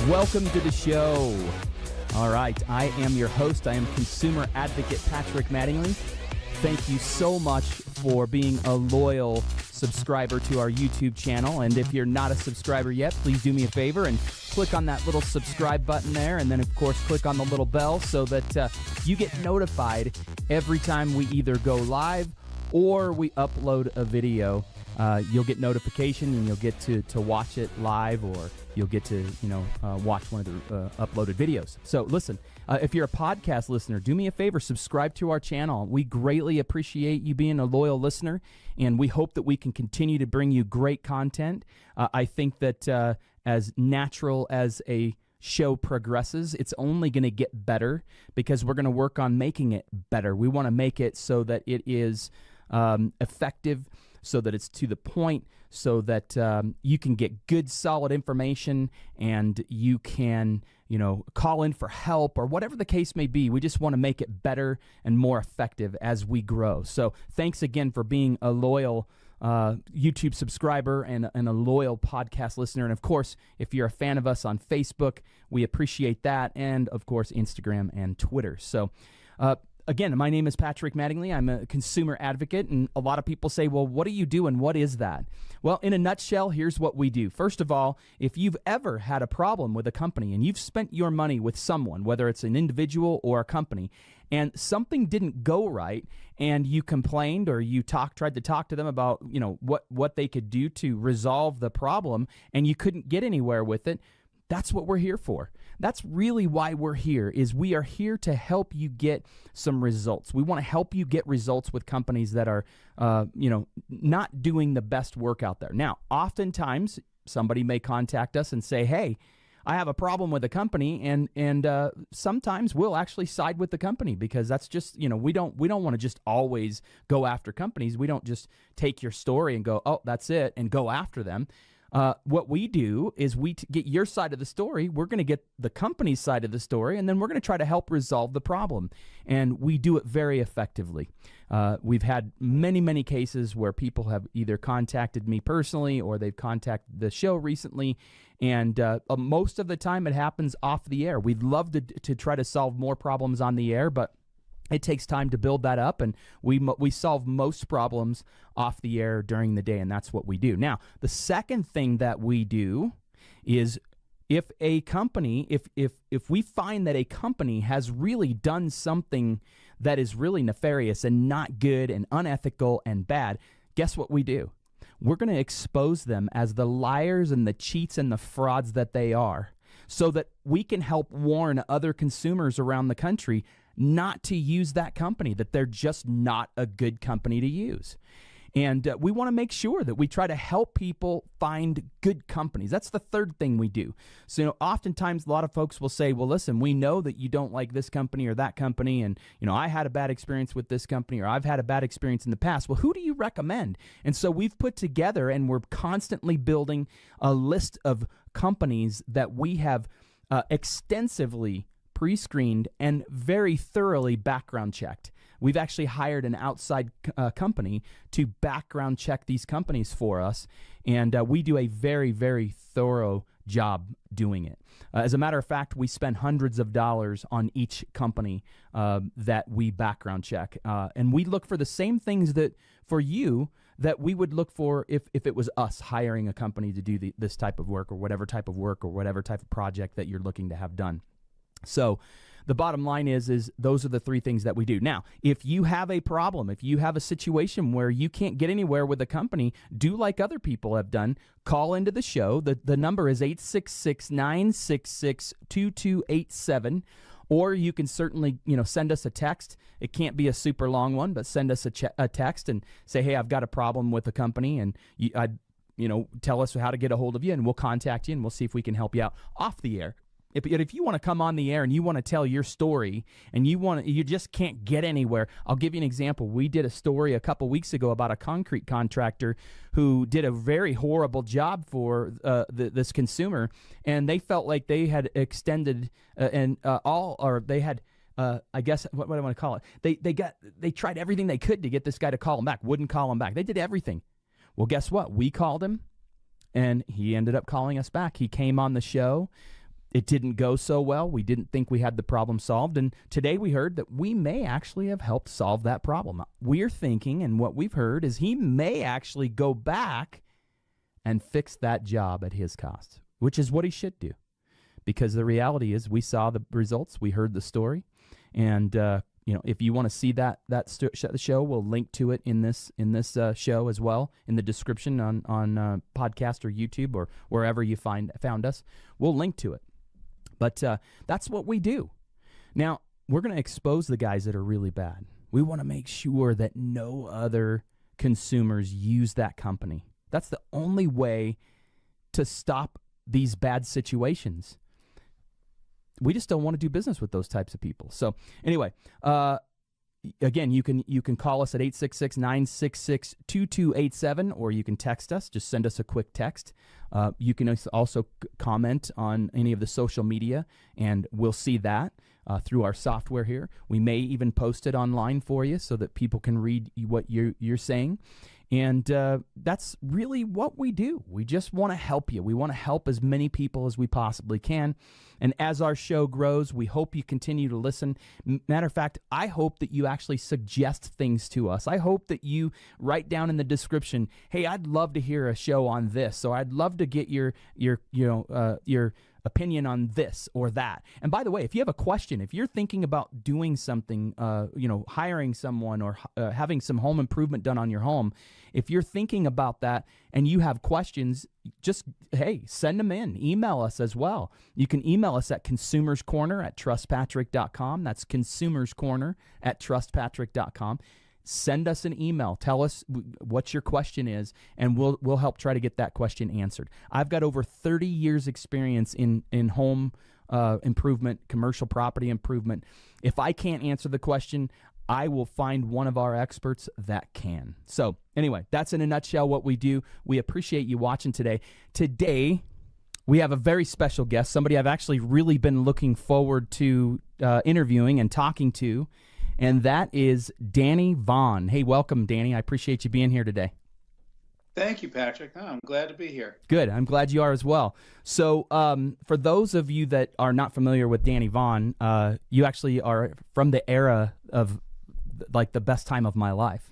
Welcome to the show. All right, I am your host. I am consumer advocate Patrick Mattingly. Thank you so much for being a loyal subscriber to our YouTube channel. And if you're not a subscriber yet, please do me a favor and click on that little subscribe button there. And then, of course, click on the little bell so that you get notified every time we either go live or we upload a video. You'll get notification and you'll get to watch it live, or you'll get to watch one of the uploaded videos. So listen, if you're a podcast listener, do me a favor, subscribe to our channel. We greatly appreciate you being a loyal listener, and we hope that we can continue to bring you great content. I think that as natural as a show progresses, it's only going to get better because we're going to work on making it better. We want to make it so that it is effective, so that it's to the point, so that you can get good, solid information, and you can, call in for help or whatever the case may be. We just want to make it better and more effective as we grow. So thanks again for being a loyal YouTube subscriber and a loyal podcast listener. And of course, if you're a fan of us on Facebook, we appreciate that. And of course, Instagram and Twitter. So, again, my name is Patrick Mattingly. I'm a consumer advocate, and a lot of people say, well, what do you do and what is that? Well, in a nutshell, here's what we do. First of all, if you've ever had a problem with a company and you've spent your money with someone, whether it's an individual or a company, and something didn't go right, and you complained or you tried to talk to them about, what they could do to resolve the problem, and you couldn't get anywhere with it, that's what we're here for. That's really why we're here, is we are here to help you get some results. We want to help you get results with companies that are, not doing the best work out there. Now, oftentimes, somebody may contact us and say, hey, I have a problem with a company, and sometimes we'll actually side with the company, because that's just, we don't want to just always go after companies. We don't just take your story and go, oh, that's it, and go after them. What we do is we get your side of the story, we're going to get the company's side of the story, and then we're going to try to help resolve the problem. And we do it very effectively. We've had many, many cases where people have either contacted me personally or they've contacted the show recently, and most of the time it happens off the air. We'd love to try to solve more problems on the air, but it takes time to build that up, and we solve most problems off the air during the day, and that's what we do. Now, the second thing that we do is if a company, if we find that a company has really done something that is really nefarious and not good and unethical and bad, guess what we do? We're going to expose them as the liars and the cheats and the frauds that they are, so that we can help warn other consumers around the country not to use that company, that they're just not a good company to use. And we want to make sure that we try to help people find good companies. That's the third thing we do. So, oftentimes a lot of folks will say, well, listen, we know that you don't like this company or that company, and, I had a bad experience with this company, or I've had a bad experience in the past. Well, who do you recommend? And so we've put together, and we're constantly building a list of companies that we have extensively pre-screened and very thoroughly background checked. We've actually hired an outside company to background check these companies for us, and we do a very, very thorough job doing it. As a matter of fact, we spend hundreds of dollars on each company that we background check, and we look for the same things that for you that we would look for if it was us hiring a company to do this type of work, or whatever type of work, or whatever type of project that you're looking to have done. So the bottom line is those are the three things that we do. Now, if you have a problem, if you have a situation where you can't get anywhere with a company, do like other people have done. Call into the show. The number is 866-966-2287. Or you can certainly, send us a text. It can't be a super long one, but send us a text and say, hey, I've got a problem with a company, and tell us how to get a hold of you, and we'll contact you, and we'll see if we can help you out off the air. If you want to come on the air and you want to tell your story and you just can't get anywhere, I'll give you an example. We did a story a couple weeks ago about a concrete contractor who did a very horrible job for this consumer, and they felt like they had extended I guess what do I want to call it? They tried everything they could to get this guy to call him back. Wouldn't call him back. They did everything. Well, guess what? We called him, and he ended up calling us back. He came on the show. it didn't go so well. We didn't think we had the problem solved. And today we heard that we may actually have helped solve that problem. We're thinking, and what we've heard is he may actually go back and fix that job at his cost, which is what he should do. Because the reality is we saw the results, we heard the story, and if you want to see that show, we'll link to it in this show as well in the description on podcast or YouTube or wherever you found us. We'll link to it. But that's what we do. Now, we're going to expose the guys that are really bad. We want to make sure that no other consumers use that company. That's the only way to stop these bad situations. We just don't want to do business with those types of people. So anyway, again, you can call us at 866-966-2287, or you can text us. Just send us a quick text. You can also comment on any of the social media, and we'll see that through our software here. We may even post it online for you so that people can read what you're saying. And that's really what we do. We just want to help you. We want to help as many people as we possibly can. And as our show grows, we hope you continue to listen. Matter of fact, I hope that you actually suggest things to us. I hope that you write down in the description, hey, I'd love to hear a show on this, or I'd love to get your opinion on this or that. And by the way, if you have a question, if you're thinking about doing something, hiring someone or having some home improvement done on your home, if you're thinking about that and you have questions, just, send them in. Email us as well. You can email us at consumerscorner@trustpatrick.com. That's consumerscorner@trustpatrick.com. Send us an email. Tell us what your question is, and we'll help try to get that question answered. I've got over 30 years experience in home improvement, commercial property improvement. If I can't answer the question, I will find one of our experts that can. So anyway, that's in a nutshell what we do. We appreciate you watching today. Today, we have a very special guest, somebody I've actually really been looking forward to interviewing and talking to, and that is Danny Vaughn. Hey, welcome, Danny. I appreciate you being here today. Thank you, Patrick. I'm glad to be here. Good. I'm glad you are as well. So for those of you that are not familiar with Danny Vaughn, you actually are from the era of like the best time of my life.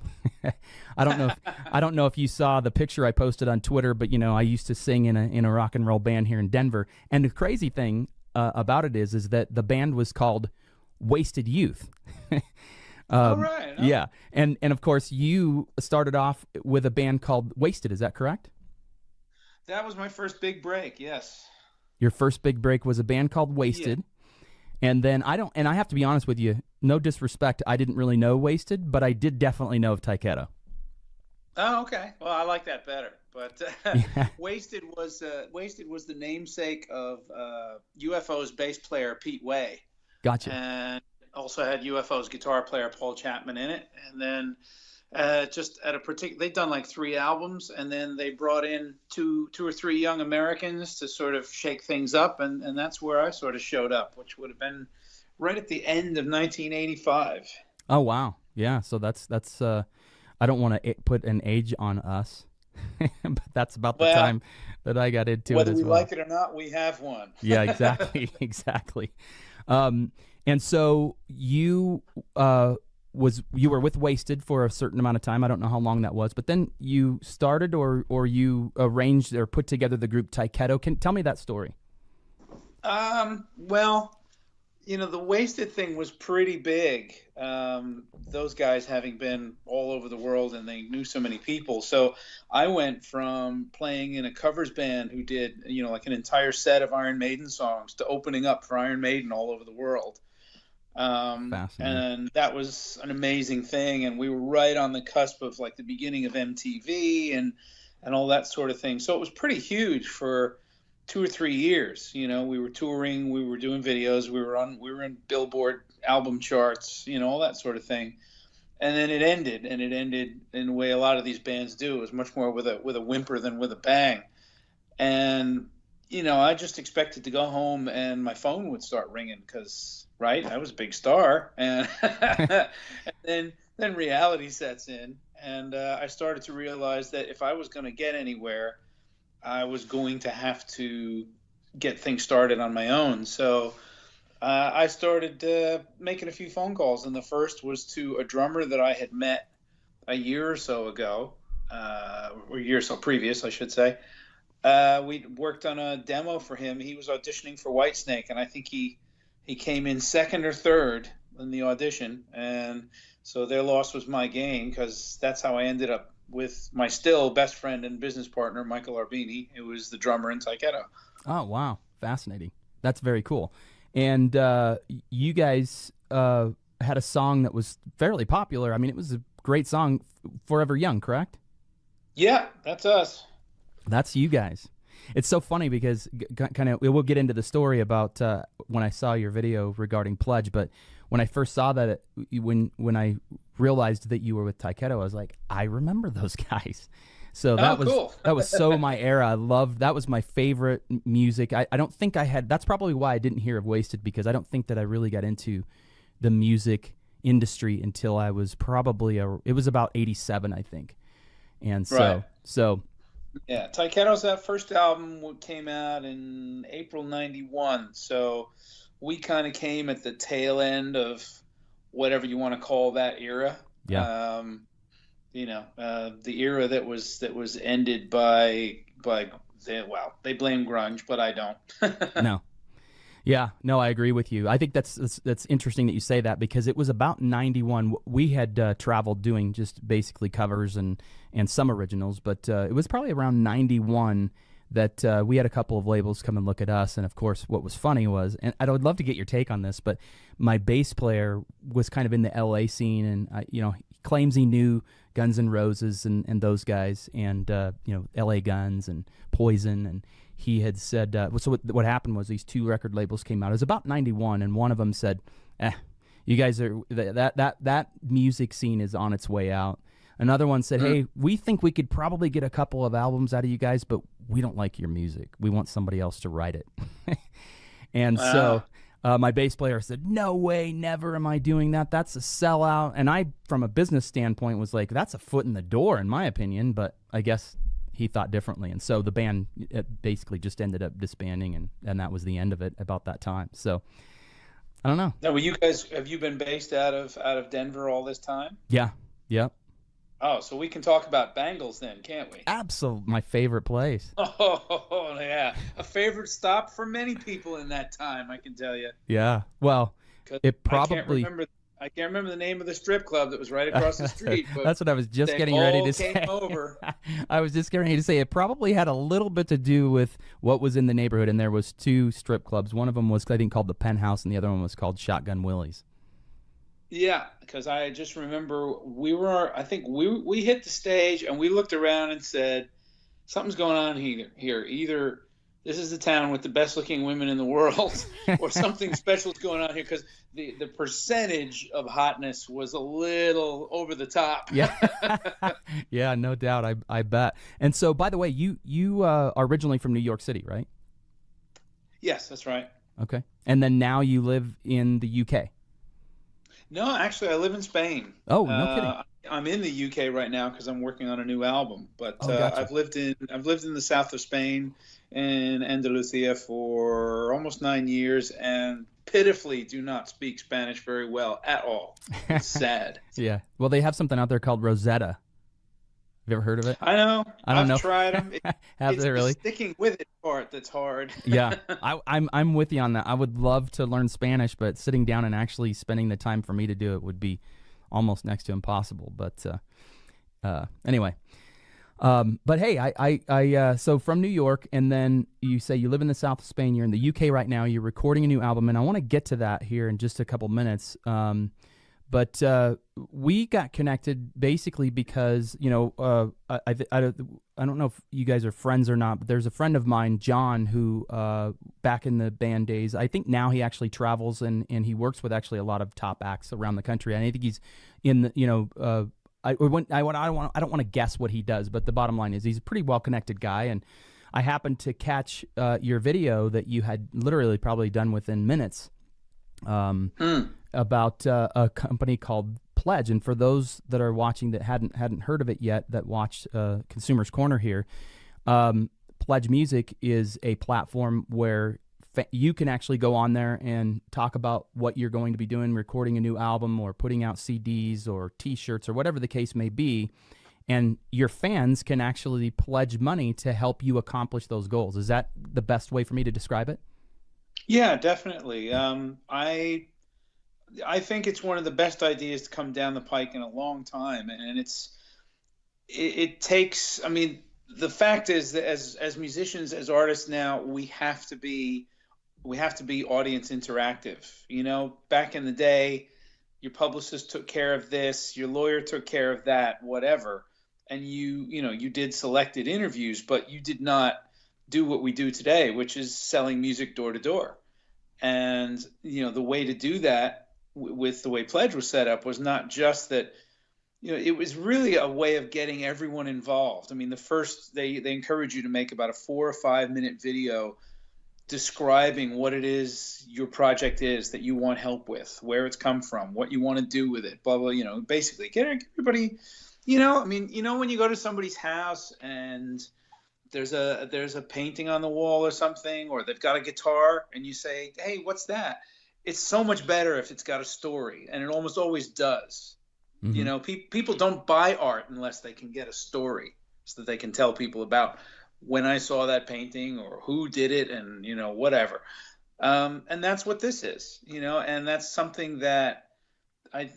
I don't know if you saw the picture I posted on Twitter, but I used to sing in a rock and roll band here in Denver. And the crazy thing about it is that the band was called Wasted Youth. All right. Yeah. And of course you started off with a band called Wasted. Is that correct? That was my first big break. Yes. Your first big break was a band called Wasted. Yeah. And then I have to be honest with you, no disrespect, I didn't really know Wasted, but I did definitely know of Taiketo. Oh, okay. Well, I like that better. But yeah. Wasted was the namesake of UFO's bass player Pete Way. Gotcha. And also had UFO's guitar player Paul Chapman in it. And then just at a particular, they'd done like 3 albums, and then they brought in two or three young Americans to sort of shake things up, and that's where I sort of showed up, which would have been right at the end of 1985. Oh wow, yeah. So that's I don't want to put an age on us, but that's about the time that I got into it as well. Whether we like it or not, we have one. Yeah, exactly, exactly. And so you were with Wasted for a certain amount of time. I don't know how long that was, but then you started or you arranged or put together the group Taiketo. Tell me that story. Well, the Wasted thing was pretty big. Those guys having been all over the world, and they knew so many people. So I went from playing in a covers band who did, like an entire set of Iron Maiden songs to opening up for Iron Maiden all over the world. And that was an amazing thing, and we were right on the cusp of like the beginning of MTV and all that sort of thing. So it was pretty huge for 2 or 3 years. We were touring, we were doing videos, we were in Billboard album charts, all that sort of thing. And then it ended in the way a lot of these bands do. It was much more with a whimper than with a bang. And I just expected to go home and my phone would start ringing because, right, I was a big star. And, and then reality sets in. And I started to realize that if I was going to get anywhere, I was going to have to get things started on my own. So I started making a few phone calls, and the first was to a drummer that I had met a year or so ago, or a year or so previous, I should say. We worked on a demo for him. He was auditioning for Whitesnake, and I think he came in second or third in the audition, and so their loss was my gain, because that's how I ended up with my still best friend and business partner, Michael Arbini, who was the drummer in Taiketo. Oh, wow. Fascinating. That's very cool. And you guys had a song that was fairly popular. I mean, it was a great song, Forever Young, correct? Yeah, that's us. That's you guys. It's so funny because kind of we'll get into the story about when I saw your video regarding Pledge, but when I first saw that, when I realized that you were with Taiketo, I was like, I remember those guys. So that was cool. That was so my era. I loved that. Was my favorite music. I don't think I had. That's probably why I didn't hear of Wasted, because I don't think that I really got into the music industry until I was probably it was about 87, I think. And so yeah, Taiketo's that first album came out in April '91. So we kind of came at the tail end of whatever you want to call that era. Yeah. The era that was ended by they blame grunge, but I don't. No. Yeah, no, I agree with you. I think that's interesting that you say that, because it was about 91. We had traveled doing just basically covers and some originals, but it was probably around 91 that we had a couple of labels come and look at us. And of course, what was funny was, and I would love to get your take on this, but my bass player was kind of in the LA scene, and he claims he knew Guns N' Roses and those guys, and LA Guns and Poison, and he had said, so what happened was these two record labels came out. It was about 91, and one of them said, you guys are, that music scene is on its way out. Another one said, hey, we think we could probably get a couple of albums out of you guys, but we don't like your music. We want somebody else to write it. And so my bass player said, no way, never am I doing that. That's a sellout. And I, from a business standpoint, was like, that's a foot in the door, in my opinion, but I guess he thought differently. And so the band basically just ended up disbanding, and that was the end of it about that time. So I don't know. Now, have you been based out of Denver all this time? Yeah. Yep. Oh, so we can talk about Bangles then, can't we? Absolutely. My favorite place. Oh, yeah. A favorite stop for many people in that time, I can tell you. Yeah. Well, it probably... I can't remember the name of the strip club that was right across the street. But that's what I was just getting ready to say. Came over. I was just getting ready to say it probably had a little bit to do with what was in the neighborhood, and there was two strip clubs. One of them was, I think, called the Penthouse, and the other one was called Shotgun Willie's. Yeah, because I just remember I think we hit the stage and we looked around and said, something's going on here. Either this is the town with the best looking women in the world, or something special is going on here, because the percentage of hotness was a little over the top. Yeah. Yeah, no doubt. I bet. And so, by the way, you are originally from New York City, right? Yes, that's right. Okay. And then now you live in the UK. No, actually, I live in Spain. Oh, no kidding. I'm in the UK right now because I'm working on a new album. But gotcha. I've lived in the south of Spain, in Andalusia, for almost 9 years, and pitifully do not speak Spanish very well at all. It's sad. Yeah. Well, they have something out there called Rosetta. Have you ever heard of it? I know. I don't know. I've tried them. Have it's they really? The sticking with it part that's hard. Yeah, I'm with you on that. I would love to learn Spanish, but sitting down and actually spending the time for me to do it would be almost next to impossible. But anyway, but hey, I so from New York, and then you say you live in the south of Spain. You're in the UK right now. You're recording a new album, and I want to get to that here in just a couple minutes. But we got connected basically because, I don't know if you guys are friends or not, but there's a friend of mine, John, who back in the band days, I think now he actually travels and he works with actually a lot of top acts around the country. And I think he's in the, I don't want to guess what he does, but the bottom line is he's a pretty well-connected guy. And I happened to catch your video that you had literally probably done within minutes. About a company called Pledge. And for those that are watching that hadn't heard of it yet, that watched Consumer's Corner here, Pledge Music is a platform where you can actually go on there and talk about what you're going to be doing, recording a new album or putting out CDs or T-shirts or whatever the case may be. And your fans can actually pledge money to help you accomplish those goals. Is that the best way for me to describe it? Yeah, definitely. I think it's one of the best ideas to come down the pike in a long time, and it takes. I mean, the fact is that as musicians, as artists now, we have to be audience interactive. You know, back in the day, your publicist took care of this, your lawyer took care of that, whatever, and you did selected interviews, but you did not do what we do today, which is selling music door to door. And the way to do that with the way Pledge was set up was not just that. It was really a way of getting everyone involved. I mean, the first they encourage you to make about a 4 or 5 minute video describing what it is your project is that you want help with, where it's come from, what you want to do with it, blah blah. Basically get everybody. When you go to somebody's house and there's a painting on the wall or something, or they've got a guitar, and you say, "Hey, what's that?" It's so much better if it's got a story, and it almost always does. Mm-hmm. People don't buy art unless they can get a story so that they can tell people about when I saw that painting or who did it and, whatever. And that's what this is, and that's something that I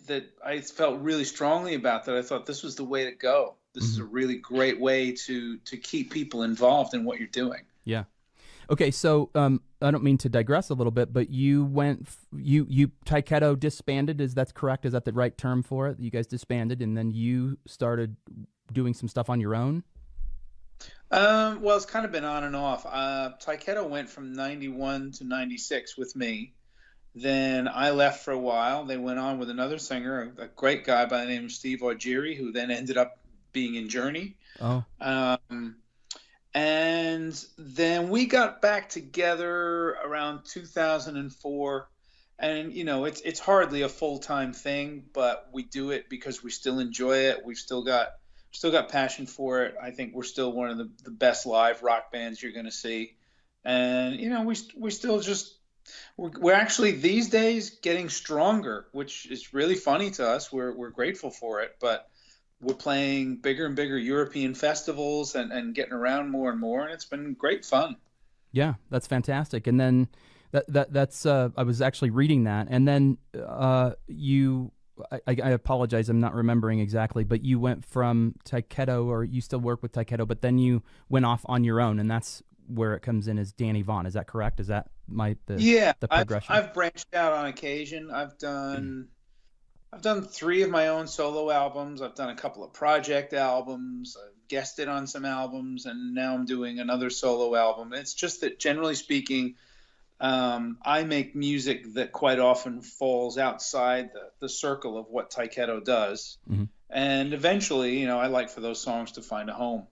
felt really strongly about, that I thought this was the way to go. This is a really great way to keep people involved in what you're doing. Yeah. Okay, so I don't mean to digress a little bit, but you Taiketo disbanded. That's correct? Is that the right term for it? You guys disbanded, and then you started doing some stuff on your own? Well, it's kind of been on and off. Taiketo went from 91 to 96 with me. Then I left for a while. They went on with another singer, a great guy by the name of Steve Augeri, who then ended up being in Journey. Oh. And then we got back together around 2004, and it's hardly a full-time thing, but we do it because we still enjoy it. We've still got passion for it. I think we're still one of the best live rock bands you're going to see, and we still just we're actually these days getting stronger, which is really funny to us. We're grateful for it, but we're playing bigger and bigger European festivals and getting around more and more, and it's been great fun. Yeah, that's fantastic. And then that's I was actually reading that, and then I apologize, I'm not remembering exactly, but you went from Taiketo, or you still work with Taiketo, but then you went off on your own, and that's where it comes in as Danny Vaughn. Is that correct? Is that the progression? I've branched out on occasion. I've done 3 of my own solo albums. I've done a couple of project albums. I've guested on some albums, and now I'm doing another solo album. It's just that, generally speaking, I make music that quite often falls outside the circle of what Taiketo does. Mm-hmm. And eventually, I like for those songs to find a home.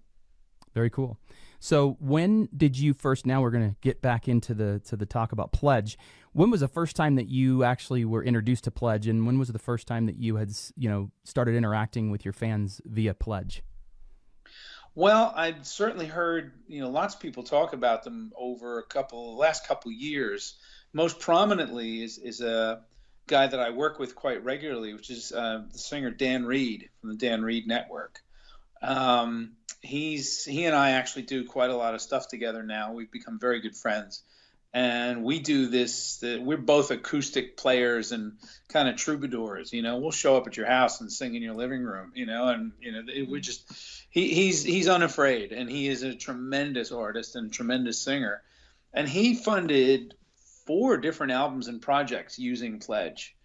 Very cool. So when did you first, now we're going to get back into the talk about Pledge. When was the first time that you actually were introduced to Pledge, and when was the first time that you had, started interacting with your fans via Pledge? Well, I'd certainly heard, lots of people talk about them over last couple years. Most prominently is a guy that I work with quite regularly, which is the singer Dan Reed from the Dan Reed Network. He and I actually do quite a lot of stuff together now. We've become very good friends, and we do this. We're both acoustic players and kind of troubadours. We'll show up at your house and sing in your living room. We just he's unafraid, and he is a tremendous artist and tremendous singer, and he funded 4 different albums and projects using Pledge.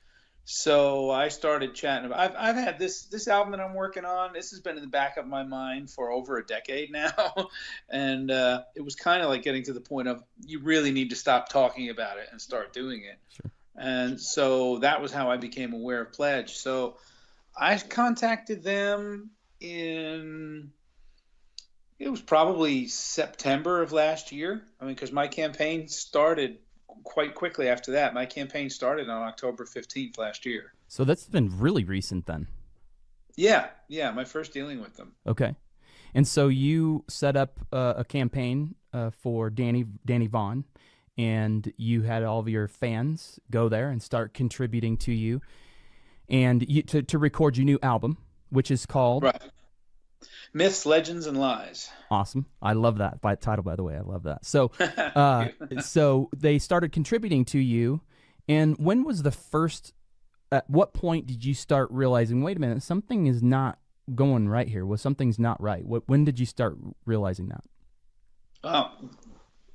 So I started chatting about. I've had this album that I'm working on. This has been in the back of my mind for over a decade now, and it was kind of like getting to the point of you really need to stop talking about it and start doing it. Sure. And so that was how I became aware of Pledge. So I contacted them it was probably September of last year. Because my campaign started quite quickly after that. My campaign started on October 15th last year. So that's been really recent then. Yeah, my first dealing with them. Okay. And so you set up a campaign for Danny Vaughn, and you had all of your fans go there and start contributing to you, and to record your new album, which is called Right. Myths, Legends, and Lies. Awesome. I love that title, by the way. I love that. So, Thank you. so they started contributing to you, and when was the first? At what point did you start realizing, wait a minute, something is not going right here? Well, something's not right. When did you start realizing that?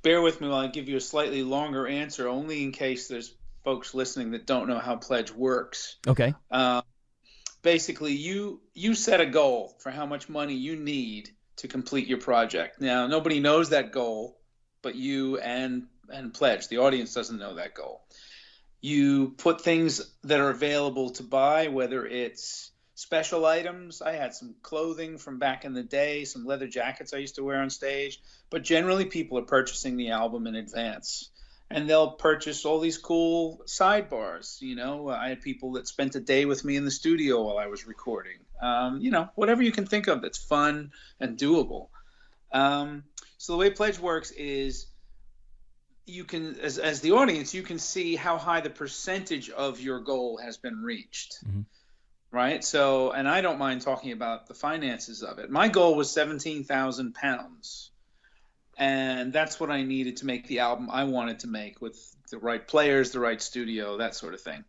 Bear with me while I give you a slightly longer answer, only in case there's folks listening that don't know how Pledge works. Okay. Basically, you set a goal for how much money you need to complete your project. Now, nobody knows that goal, but you and Pledge. The audience doesn't know that goal. You put things that are available to buy, whether it's special items. I had some clothing from back in the day, some leather jackets I used to wear on stage, but generally people are purchasing the album in advance. And they'll purchase all these cool sidebars. I had people that spent a day with me in the studio while I was recording. Whatever you can think of that's fun and doable. So the way Pledge works is you can, as the audience, you can see how high the percentage of your goal has been reached. Mm-hmm. Right? So, and I don't mind talking about the finances of it. My goal was 17,000 pounds. And that's what I needed to make the album I wanted to make, with the right players, the right studio, that sort of thing.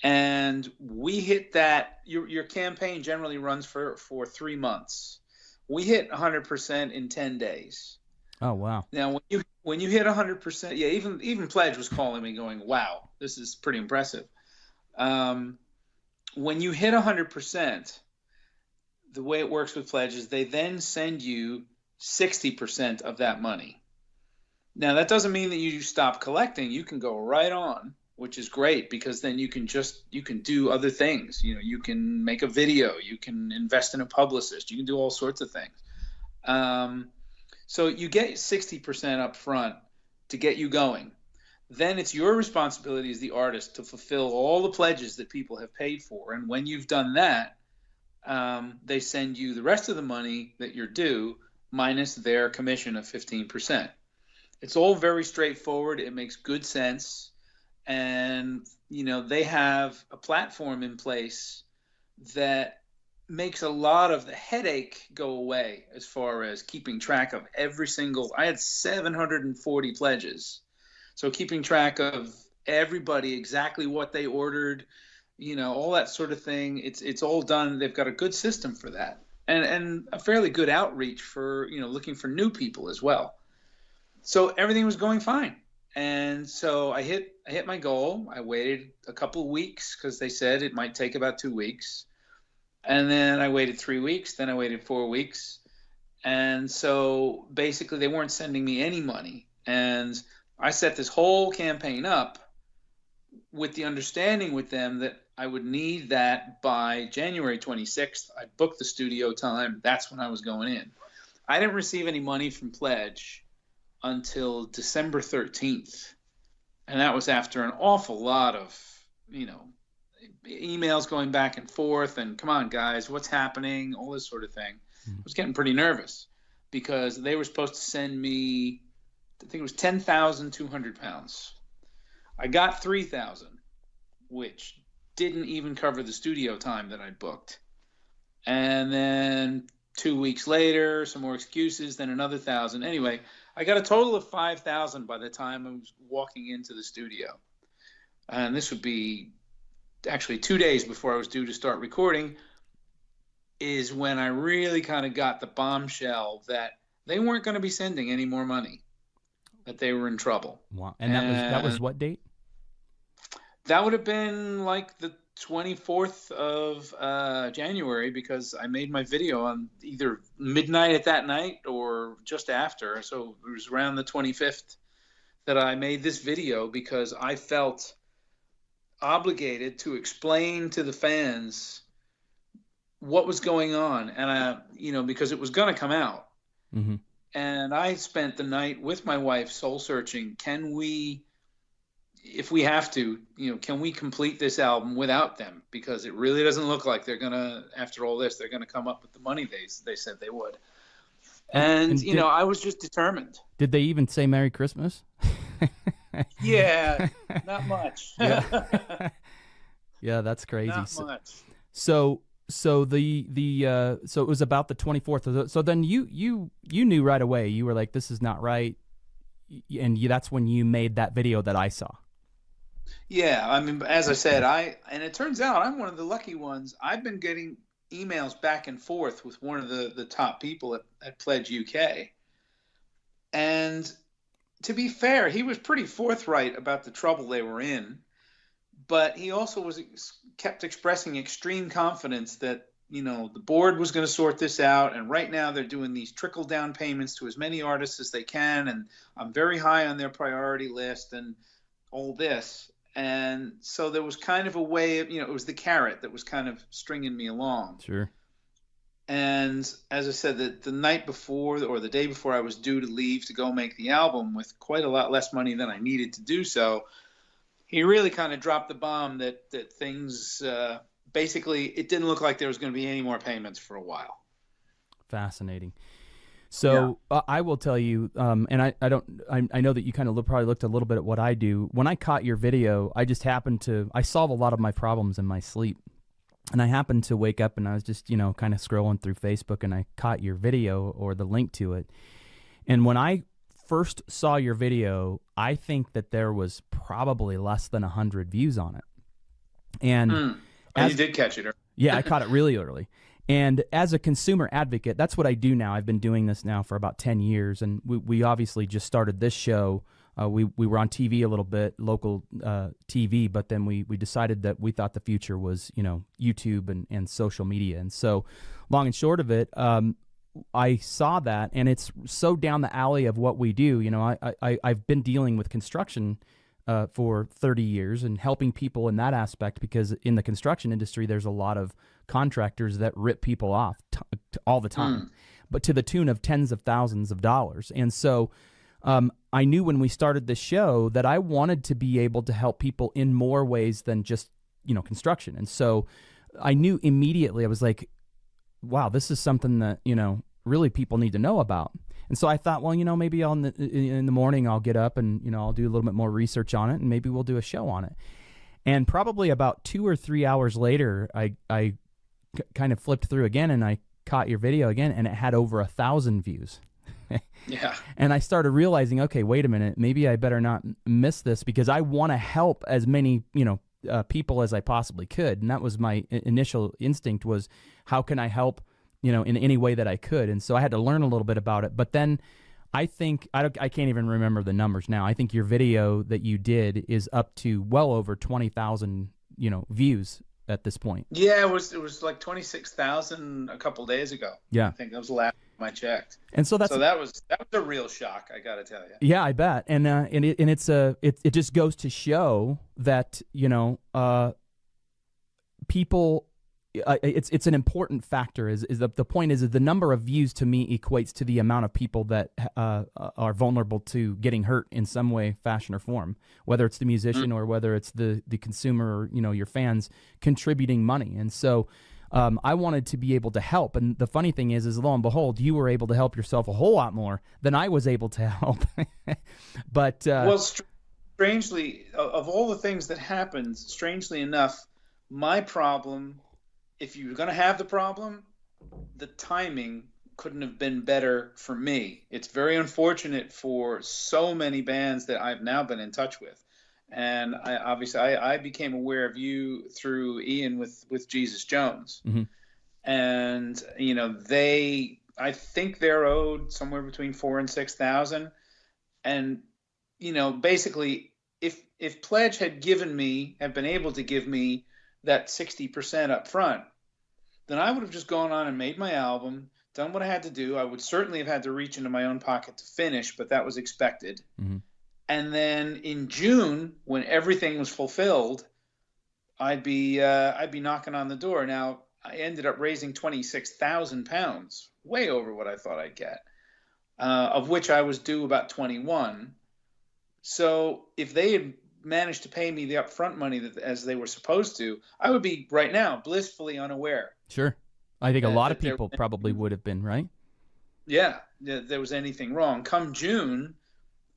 And we hit that. Your campaign generally runs for 3 months. We hit 100% in 10 days. Oh, wow. Now, when you hit 100%, yeah, even Pledge was calling me going, wow, this is pretty impressive. When you hit 100%, the way it works with Pledge is they then send you 60% of that money. Now, that doesn't mean that you stop collecting. You can go right on, which is great, because then you can do other things. You can make a video, you can invest in a publicist, you can do all sorts of things. So you get 60% up front to get you going. Then it's your responsibility as the artist to fulfill all the pledges that people have paid for. And when you've done that, they send you the rest of the money that you're due, minus their commission of 15%. It's all very straightforward. It makes good sense. And, they have a platform in place that makes a lot of the headache go away as far as keeping track of I had 740 pledges. So keeping track of everybody, exactly what they ordered, all that sort of thing. It's all done. They've got a good system for that. And a fairly good outreach for, looking for new people as well. So everything was going fine. And so I hit my goal. I waited a couple of weeks because they said it might take about 2 weeks. And then I waited 3 weeks. Then I waited 4 weeks. And so basically they weren't sending me any money. And I set this whole campaign up with the understanding with them that I would need that by January 26th. I booked the studio time. That's when I was going in. I didn't receive any money from Pledge until December 13th. And that was after an awful lot of, emails going back and forth and, come on, guys, what's happening? All this sort of thing. I was getting pretty nervous because they were supposed to send me, I think it was 10,200 pounds. I got 3,000, which didn't even cover the studio time that I booked. And then 2 weeks later, some more excuses, then another 1,000. Anyway, I got a total of 5,000 by the time I was walking into the studio. And this would be actually 2 days before I was due to start recording, is when I really kind of got the bombshell that they weren't going to be sending any more money, that they were in trouble. Wow. And that was what date? That would have been like the 24th of January, because I made my video on either midnight at that night or just after. So it was around the 25th that I made this video, because I felt obligated to explain to the fans what was going on. And because it was going to come out. Mm-hmm. And I spent the night with my wife soul searching. Can we, if we have to, can we complete this album without them? Because it really doesn't look like they're going to, after all this, they're going to come up with the money they said they would. And, And did I was just determined. did they even say Merry Christmas? Yeah, not much. Yeah. Yeah, that's crazy. Not much. So so it was about the 24th. So then you knew right away. You were like, this is not right, and that's when you made that video that I saw. Yeah, I mean, as I said, and it turns out I'm one of the lucky ones. I've been getting emails back and forth with one of the top people at Pledge UK. And to be fair, he was pretty forthright about the trouble they were in, but he also kept expressing extreme confidence that, the board was going to sort this out. And right now they're doing these trickle down payments to as many artists as they can. And I'm very high on their priority list and all this. And so there was kind of a way of, it was the carrot that was kind of stringing me along. Sure. And as I said, the night before or the day before I was due to leave to go make the album with quite a lot less money than I needed to do so, he really kind of dropped the bomb that things basically, it didn't look like there was going to be any more payments for a while. Fascinating. So yeah. I will tell you, and I know that you kind of probably looked a little bit at what I do. When I caught your video, I solve a lot of my problems in my sleep. And I happened to wake up and I was just, kind of scrolling through Facebook and I caught your video or the link to it. And when I first saw your video, I think that there was probably less than 100 views on it. And you did catch it. Yeah, I caught it really early. And as a consumer advocate, that's what I do now. I've been doing this now for about 10 years. And we obviously just started this show. We were on TV a little bit, local TV, but then we decided that we thought the future was, YouTube and social media. And so long and short of it, I saw that, and it's so down the alley of what we do. I've been dealing with construction for 30 years and helping people in that aspect, because in the construction industry, there's a lot of contractors that rip people off all the time, but to the tune of tens of thousands of dollars. And so I knew when we started this show that I wanted to be able to help people in more ways than just, construction. And so I knew immediately, I was like, wow, this is something that, really people need to know about. And so I thought, well, maybe in the morning I'll get up and, I'll do a little bit more research on it and maybe we'll do a show on it. And probably about 2 or 3 hours later, I kind of flipped through again and I caught your video again and it had over 1,000 views. Yeah. And I started realizing, okay, wait a minute, maybe I better not miss this, because I want to help as many, people as I possibly could. And that was my initial instinct, was how can I help, in any way that I could. And so I had to learn a little bit about it. But then I think, I can't even remember the numbers now. I think your video that you did is up to well over 20,000, views at this point. Yeah, it was like 26,000 a couple days ago. Yeah. I think that was the last time I checked. And so that was a real shock, I got to tell you. Yeah, I bet. And it just goes to show that, people, it's an important factor. Is the point is that the number of views to me equates to the amount of people that are vulnerable to getting hurt in some way, fashion, or form. Whether it's the musician or whether it's the consumer or your fans contributing money. And so I wanted to be able to help. And the funny thing is lo and behold, you were able to help yourself a whole lot more than I was able to help. But well, strangely, of all the things that happened, strangely enough, my problem, if you were going to have the problem, the timing couldn't have been better for me. It's very unfortunate for so many bands that I've now been in touch with. And I became aware of you through Ian with Jesus Jones. Mm-hmm. And, I think they're owed somewhere between 4,000 and 6,000. And, basically if Pledge had been able to give me that 60% up front, then I would have just gone on and made my album, done what I had to do. I would certainly have had to reach into my own pocket to finish, but that was expected. Mm-hmm. And then in June, when everything was fulfilled, I'd be knocking on the door. Now, I ended up raising £26,000, way over what I thought I'd get, of which I was due about 21. So if they had managed to pay me the upfront money as they were supposed to, I would be right now blissfully unaware. Sure. I think a lot of people probably would have been, right? there was anything wrong. Come June,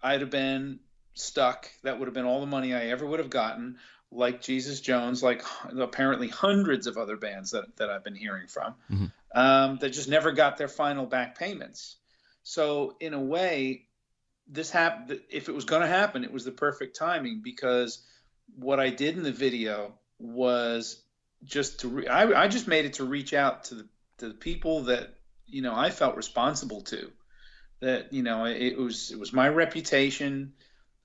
I'd have been stuck. That would have been all the money I ever would have gotten, like Jesus Jones, like apparently hundreds of other bands that I've been hearing from, that just never got their final back payments. So in a way, this happened. If it was going to happen, it was the perfect timing, because what I did in the video was just I just made it to reach out to the people that, I felt responsible to. That, it was my reputation.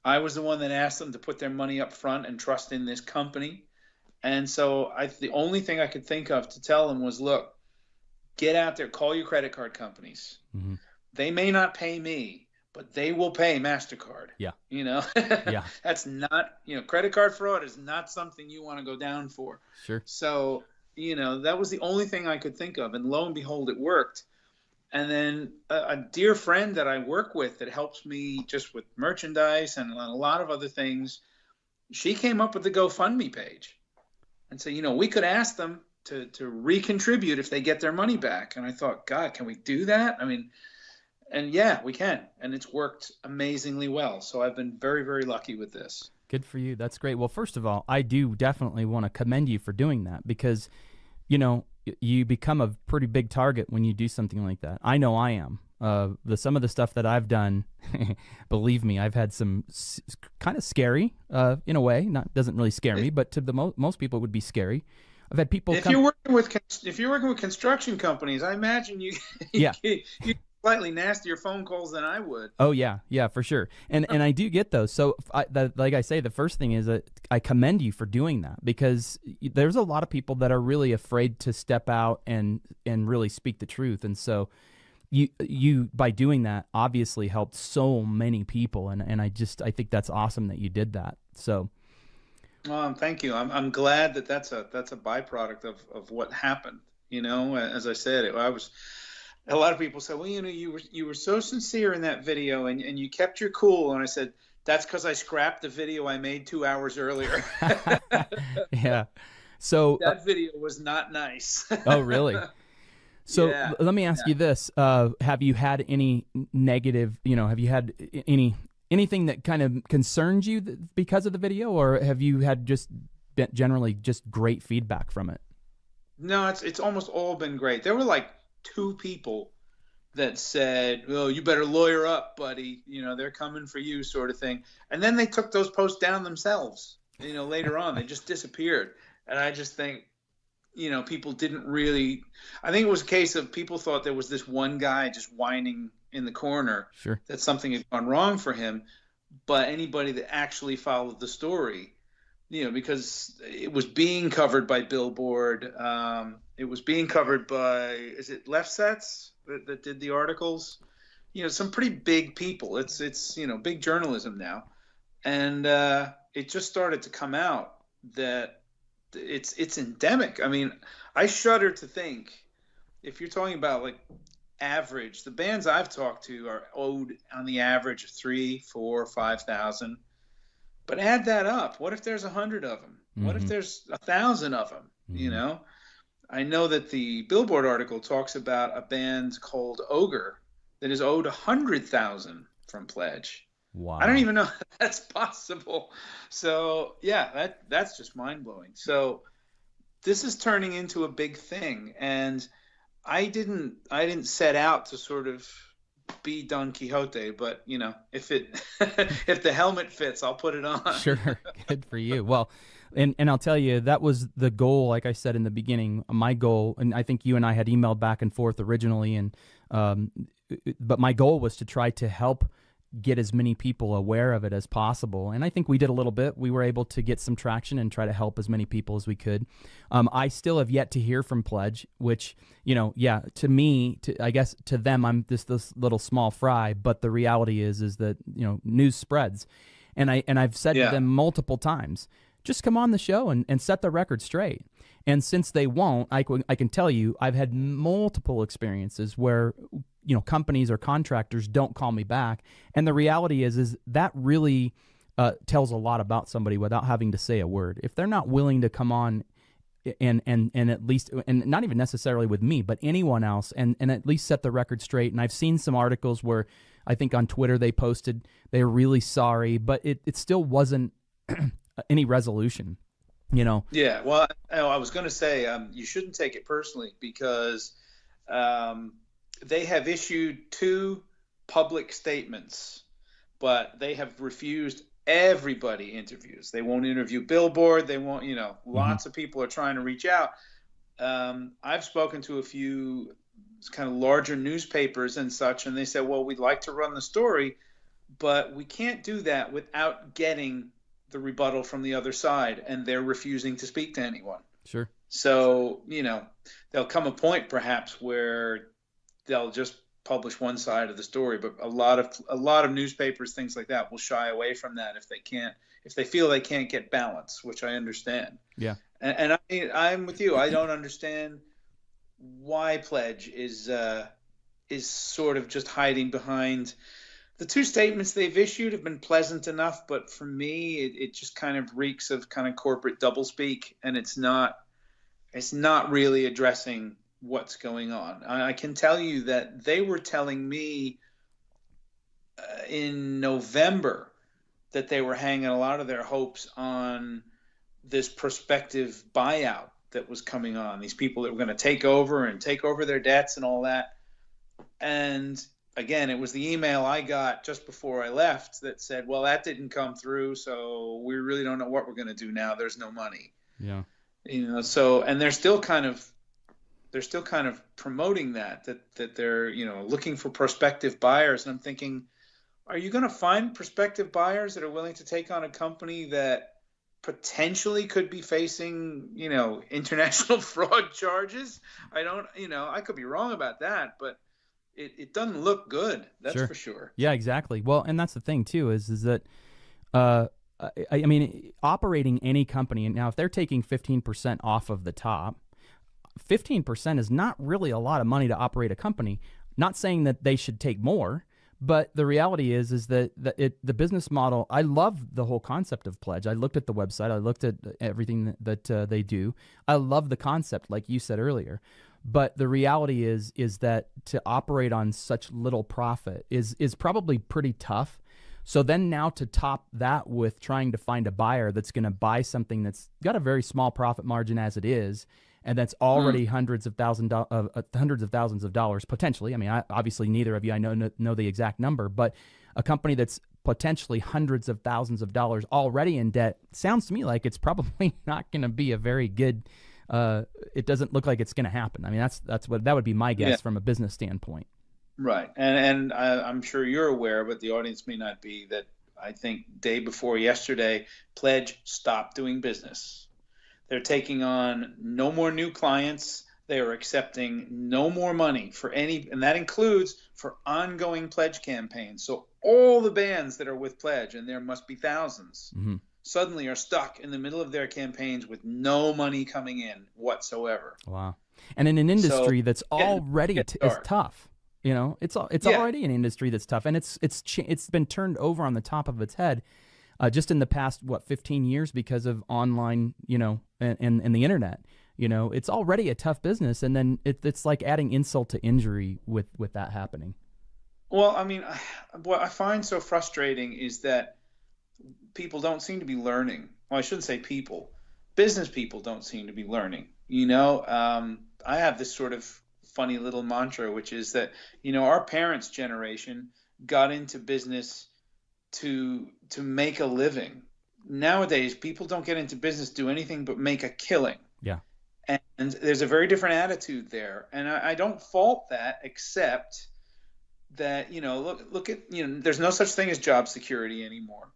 I was the one that asked them to put their money up front and trust in this company. And so the only thing I could think of to tell them was, look, get out there, call your credit card companies. They may not pay me, but they will pay MasterCard. Yeah. Yeah. That's not, credit card fraud is not something you want to go down for. Sure. So, that was the only thing I could think of. And lo and behold, it worked. And then a dear friend that I work with that helps me just with merchandise and a lot of other things, she came up with the GoFundMe page and said, we could ask them to recontribute if they get their money back. And I thought, God, can we do that? I mean, and yeah, we can. And it's worked amazingly well. So I've been very, very lucky with this. Good for you. That's great. Well, first of all, I do definitely want to commend you for doing that, because, you become a pretty big target when you do something like that. I know I am. Some of the stuff that I've done, believe me, I've had some kind of scary, in a way. Doesn't really scare me, but to the most people it would be scary. I've had people. If you're working with construction companies, I imagine you you slightly nastier phone calls than I would. Oh yeah, for sure. And I do get those. So like I say, the first thing is that I commend you for doing that, because there's a lot of people that are really afraid to step out and really speak the truth. And so you by doing that obviously helped so many people, and I think that's awesome that you did that. So thank you. I'm glad that's a byproduct of what happened. As I said, a lot of people said, well, you were so sincere in that video and you kept your cool. And I said, that's because I scrapped the video I made 2 hours earlier. Yeah. So that video was not nice. Oh, really? So let me ask you this. Have you had any negative, have you had anything that kind of concerns you because of the video, or have you had just generally just great feedback from it? No, it's almost all been great. There were like 2 people that said, "Oh, you better lawyer up, buddy. They're coming for you," sort of thing. And then they took those posts down themselves. Later on, they just disappeared. And I just think, people didn't really. I think it was a case of people thought there was this one guy just whining in the corner, sure, that something had gone wrong for him. But anybody that actually followed the story, because it was being covered by Billboard. It was being covered by, is it Left Sets that did the articles? Some pretty big people. It's big journalism now. And it just started to come out that it's endemic. I mean, I shudder to think, if you're talking about like average, the bands I've talked to are owed on the average of 3, 4, 5,000. But add that up. What if there's 100 of them? What if there's 1,000 of them? I know that the Billboard article talks about a band called Ogre that is owed 100,000 from Pledge. Wow. I don't even know if that's possible. So yeah, that's just mind blowing. So this is turning into a big thing, and I didn't set out to sort of be Don Quixote, but if if the helmet fits, I'll put it on. Sure. Good for you. Well, and I'll tell you, that was the goal. Like I said in the beginning, my goal, and I think you and I had emailed back and forth originally, and but my goal was to try to help get as many people aware of it as possible. And I think we did a little bit. We were able to get some traction and try to help as many people as we could. I still have yet to hear from Pledge, which, to me, I guess to them, I'm just this little small fry, but the reality is that, news spreads. And I've said to them multiple times, just come on the show and set the record straight. And since they won't, I can tell you, I've had multiple experiences where, companies or contractors don't call me back. And the reality is that really tells a lot about somebody without having to say a word. If they're not willing to come on and at least, and not even necessarily with me, but anyone else, and at least set the record straight. And I've seen some articles where I think on Twitter they posted they're really sorry, but it still wasn't any resolution, you know. Yeah, well, I was going to say you shouldn't take it personally because they have issued 2 public statements, but they have refused everybody interviews. They won't interview Billboard. They won't, lots of people are trying to reach out. I've spoken to a few kind of larger newspapers and such, and they said, well, we'd like to run the story, but we can't do that without getting the rebuttal from the other side, and they're refusing to speak to anyone. Sure. So, there'll come a point perhaps where they'll just publish one side of the story, but a lot of newspapers, things like that, will shy away from that if they feel they can't get balance, which I understand. Yeah. And I'm with you. I don't understand why Pledge is sort of just hiding behind. The 2 statements they've issued have been pleasant enough, but for me, it just kind of reeks of kind of corporate doublespeak, and it's not really addressing what's going on. I can tell you that they were telling me in November that they were hanging a lot of their hopes on this prospective buyout that was coming on. These people that were going to take over their debts and all that. And again, it was the email I got just before I left that said, well, that didn't come through, so we really don't know what we're going to do now. There's no money. Yeah. So, and they're still kind of promoting that they're, looking for prospective buyers. And I'm thinking, are you going to find prospective buyers that are willing to take on a company that potentially could be facing, international fraud charges? I could be wrong about that, but it doesn't look good. That's Sure. for sure. Yeah, exactly. Well, and that's the thing too, is that, I mean, operating any company, and now if they're taking 15% off of the top, 15% is not really a lot of money to operate a company. Not saying that they should take more, but the reality is that the business model. I love the whole concept of Pledge. I looked at the website. I looked at everything that they do. I love the concept, like you said earlier. But the reality is that to operate on such little profit is probably pretty tough. So then now to top that with trying to find a buyer that's going to buy something that's got a very small profit margin as it is, and that's already hundreds of thousands of dollars potentially. I mean, obviously neither of you I know the exact number, but a company that's potentially hundreds of thousands of dollars already in debt sounds to me like it's probably not going to be a very good. It doesn't look like it's going to happen. I mean, that would be my guess from a business standpoint. Right. And I'm sure you're aware, but the audience may not be, that I think day before yesterday, Pledge stopped doing business. They're taking on no more new clients. They are accepting no more money for and that includes for ongoing Pledge campaigns. So all the bands that are with Pledge, and there must be thousands, suddenly are stuck in the middle of their campaigns with no money coming in whatsoever. Wow. And in an industry that's already is tough. It's already an industry that's tough, and it's been turned over on the top of its head just in the past 15 years because of online, and the internet. It's already a tough business, and then it's like adding insult to injury with that happening. Well, I mean, what I find so frustrating is that people don't seem to be learning. Well, I shouldn't say people. Business people don't seem to be learning. I have this sort of funny little mantra, which is that, our parents' generation got into business to make a living. Nowadays, people don't get into business to do anything but make a killing. Yeah. And there's a very different attitude there. And I don't fault that, except that, look at, there's no such thing as job security anymore.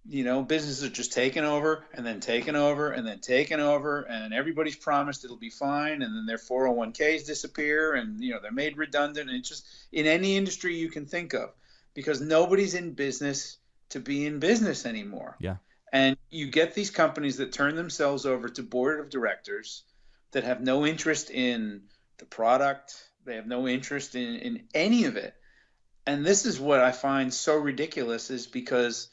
Businesses are just taken over and then taken over and then taken over, and everybody's promised it'll be fine, and then their 401ks disappear, and they're made redundant. And it's just in any industry you can think of, because nobody's in business to be in business anymore. Yeah. And you get these companies that turn themselves over to board of directors that have no interest in the product. They have no interest in any of it. And this is what I find so ridiculous, is because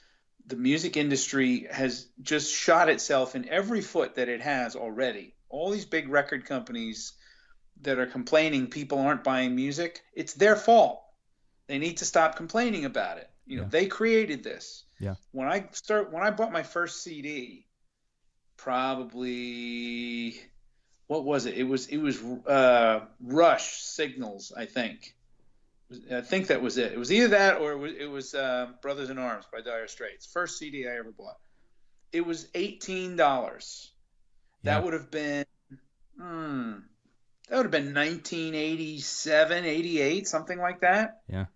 the music industry has just shot itself in every foot that it has already. All these big record companies that are complaining people aren't buying music, it's their fault. They need to stop complaining about it. They created this. Yeah. When I bought my first CD, probably, what was it? It was Rush Signals, I think. I think that was it. It was either that or it was Brothers in Arms by Dire Straits. First CD I ever bought. It was $18. That would have been 1987, 88, something like that. Yeah.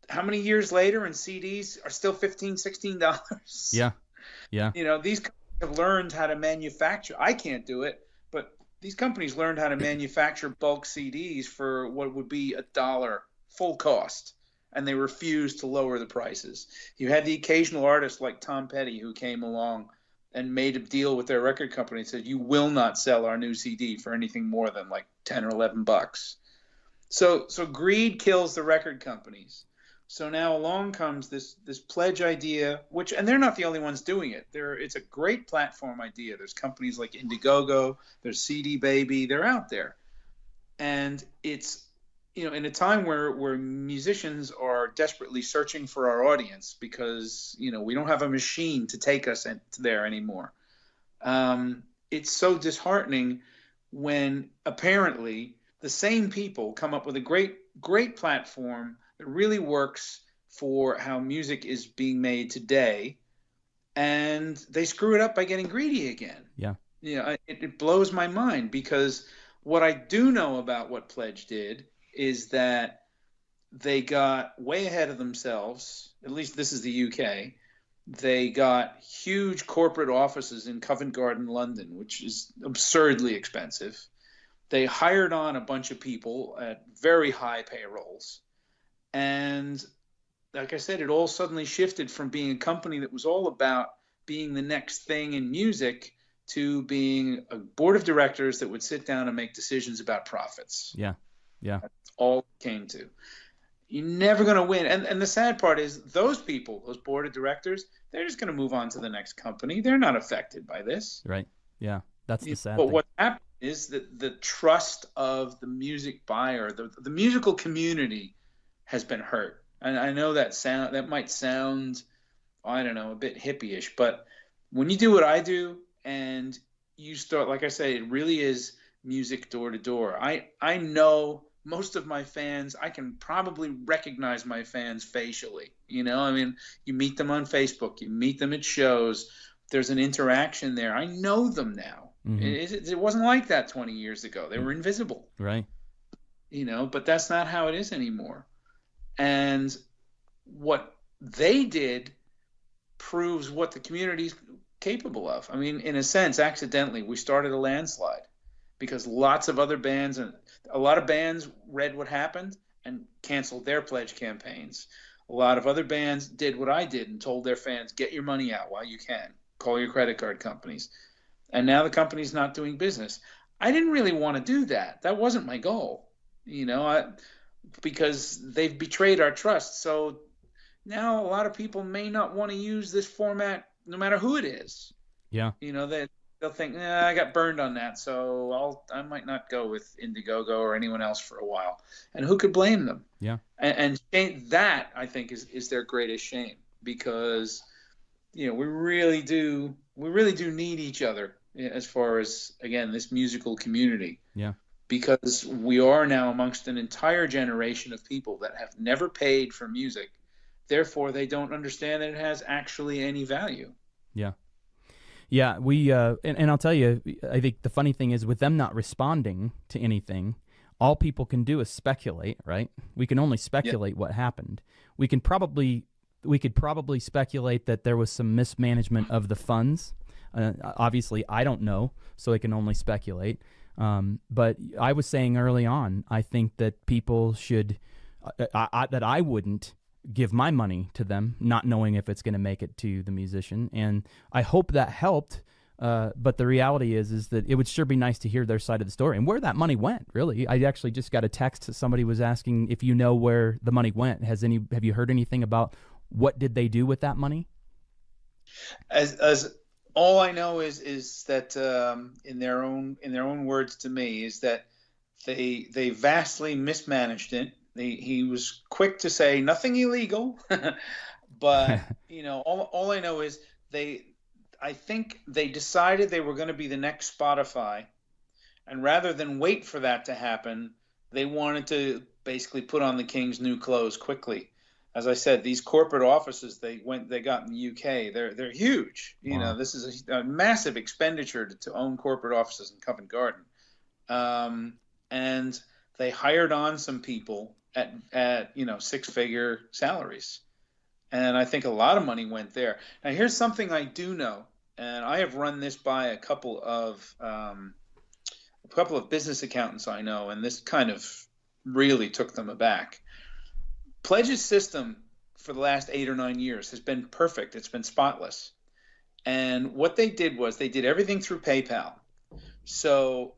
How many years later, and CDs are still $15, $16? Yeah. Yeah. These companies have learned how to manufacture. I can't do it, but these companies learned how to manufacture bulk CDs for what would be $1 full cost, and they refused to lower the prices. You had the occasional artist like Tom Petty who came along and made a deal with their record company and said, you will not sell our new CD for anything more than like 10 or 11 bucks. So greed kills the record companies. So now along comes this pledge idea, and they're not the only ones doing it. It's a great platform idea. There's companies like Indiegogo, there's CD Baby, they're out there. And it's, in a time where musicians are desperately searching for our audience because, we don't have a machine to take us there anymore. It's so disheartening when apparently the same people come up with a great platform that really works for how music is being made today, and they screw it up by getting greedy again. Yeah. It blows my mind, because what I do know about what Pledge did is that they got way ahead of themselves. At least this is the UK. They got huge corporate offices in Covent Garden, London, which is absurdly expensive. They hired on a bunch of people at very high payrolls. And like I said, it all suddenly shifted from being a company that was all about being the next thing in music to being a board of directors that would sit down and make decisions about profits. Yeah. Yeah. That's all it came to. You're never going to win. And the sad part is those people, those board of directors, they're just going to move on to the next company. They're not affected by this. Right. Yeah. That's the sad But thing. what happened is that the trust of the music buyer, the musical community, has been hurt. And I know that might sound, I don't know, a bit hippie-ish, but when you do what I do and you start, like I say, it really is music door to door. I know most of my fans. I can probably recognize my fans facially. You meet them on Facebook, you meet them at shows. There's an interaction there. I know them now. Mm-hmm. It wasn't like that 20 years ago. They were invisible. Right. But that's not how it is anymore. And what they did proves what the community's capable of. I mean, in a sense, accidentally, we started a landslide because lots of other bands and a lot of bands read what happened and canceled their pledge campaigns. A lot of other bands did what I did and told their fans, get your money out while you can. Call your credit card companies. And now the company's not doing business. I didn't really want to do that. That wasn't my goal, because they've betrayed our trust. So now a lot of people may not want to use this format no matter who it is. Yeah. They'll think, I got burned on that, so I might not go with Indiegogo or anyone else for a while. And who could blame them? Yeah. And that, I think, is their greatest shame, because we really do need each other as far as, again, this musical community. Yeah. Because we are now amongst an entire generation of people that have never paid for music. Therefore, they don't understand that it has actually any value. Yeah. Yeah, we and I'll tell you, I think the funny thing is with them not responding to anything, all people can do is speculate, right? We can only speculate what happened. We could probably speculate that there was some mismanagement of the funds. Obviously, I don't know, so I can only speculate. But I was saying early on, I think that people should, that I wouldn't give my money to them, not knowing if it's going to make it to the musician. And I hope that helped. But the reality is that it would sure be nice to hear their side of the story and where that money went, really. I actually just got a text that somebody was asking if you know where the money went. Have you heard anything about what did they do with that money? As all I know is that in their own words to me is that they vastly mismanaged it. He was quick to say nothing illegal, but all I know is I think they decided they were going to be the next Spotify, and rather than wait for that to happen, they wanted to basically put on the king's new clothes quickly. As I said, these corporate offices they got in the UK, they're huge. Wow. This is a massive expenditure to own corporate offices in Covent Garden, and they hired on some people at six-figure salaries, and I think a lot of money went there. Now, here's something I do know, and I have run this by a couple of business accountants I know, and this kind of really took them aback. Pledge's system for the last 8 or 9 years has been perfect. It's been spotless. And what they did was they did everything through PayPal. So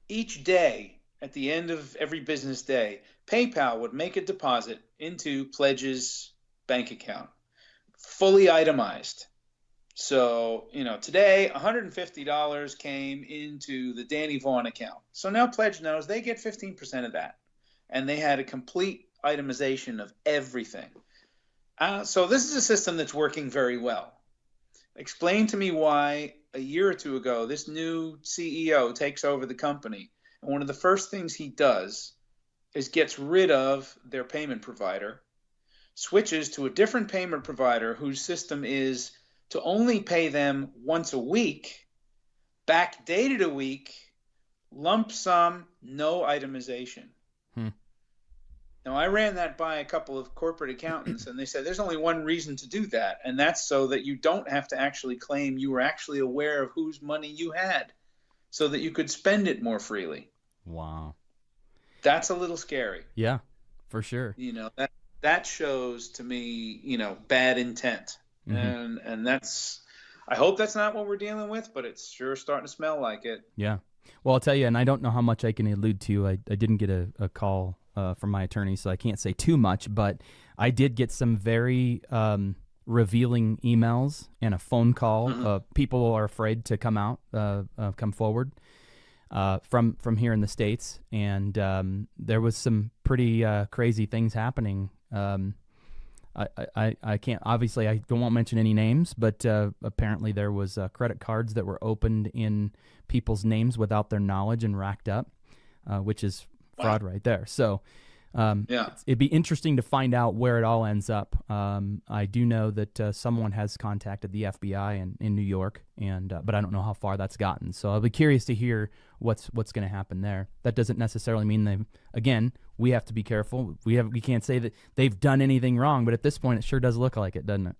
each day, at the end of every business day, PayPal would make a deposit into Pledge's bank account, fully itemized. So, today $150 came into the Danny Vaughn account. So now Pledge knows they get 15% of that. And they had a complete itemization of everything. So this is a system that's working very well. Explain to me why a year or two ago, this new CEO takes over the company. And one of the first things he does is gets rid of their payment provider, switches to a different payment provider whose system is to only pay them once a week, backdated a week, lump sum, no itemization. Now, I ran that by a couple of corporate accountants, and they said there's only one reason to do that, and that's so that you don't have to actually claim you were actually aware of whose money you had, so that you could spend it more freely. Wow. That's a little scary. Yeah, for sure. That shows to me, bad intent. Mm-hmm. And that's, I hope that's not what we're dealing with, but it's sure starting to smell like it. Yeah. Well, I'll tell you, and I don't know how much I can allude to. I didn't get a call from my attorney, so I can't say too much, but I did get some very revealing emails and a phone call. Mm-hmm. People are afraid to come forward from here in the States, and there was some pretty crazy things happening. I can't, obviously I don't want to mention any names, but apparently there was credit cards that were opened in people's names without their knowledge and racked up, which is fraud right there. So it'd be interesting to find out where it all ends up. I do know that someone has contacted the FBI in New York, but I don't know how far that's gotten. So I'll be curious to hear what's going to happen there. That doesn't necessarily mean we have to be careful. We can't say that they've done anything wrong, but at this point it sure does look like it, doesn't it?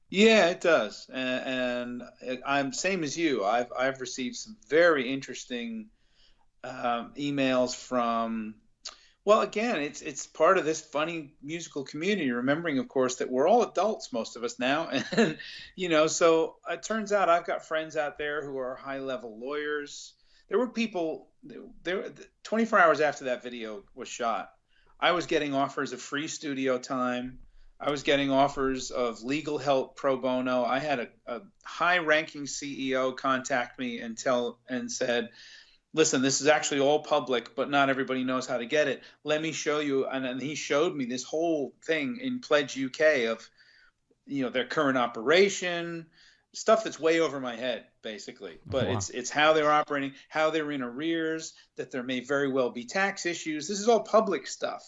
Yeah, it does. And I'm same as you. I've received some very interesting emails from, well, again, it's part of this funny musical community, remembering, of course, that we're all adults, most of us now. And, so it turns out I've got friends out there who are high-level lawyers. There were people, 24 hours after that video was shot, I was getting offers of free studio time. I was getting offers of legal help pro bono. I had a high-ranking CEO contact me and said, listen, this is actually all public, but not everybody knows how to get it. Let me show you. And he showed me this whole thing in Pledge UK of, their current operation, stuff that's way over my head, basically. But wow. It's how they're operating, how they're in arrears, that there may very well be tax issues. This is all public stuff.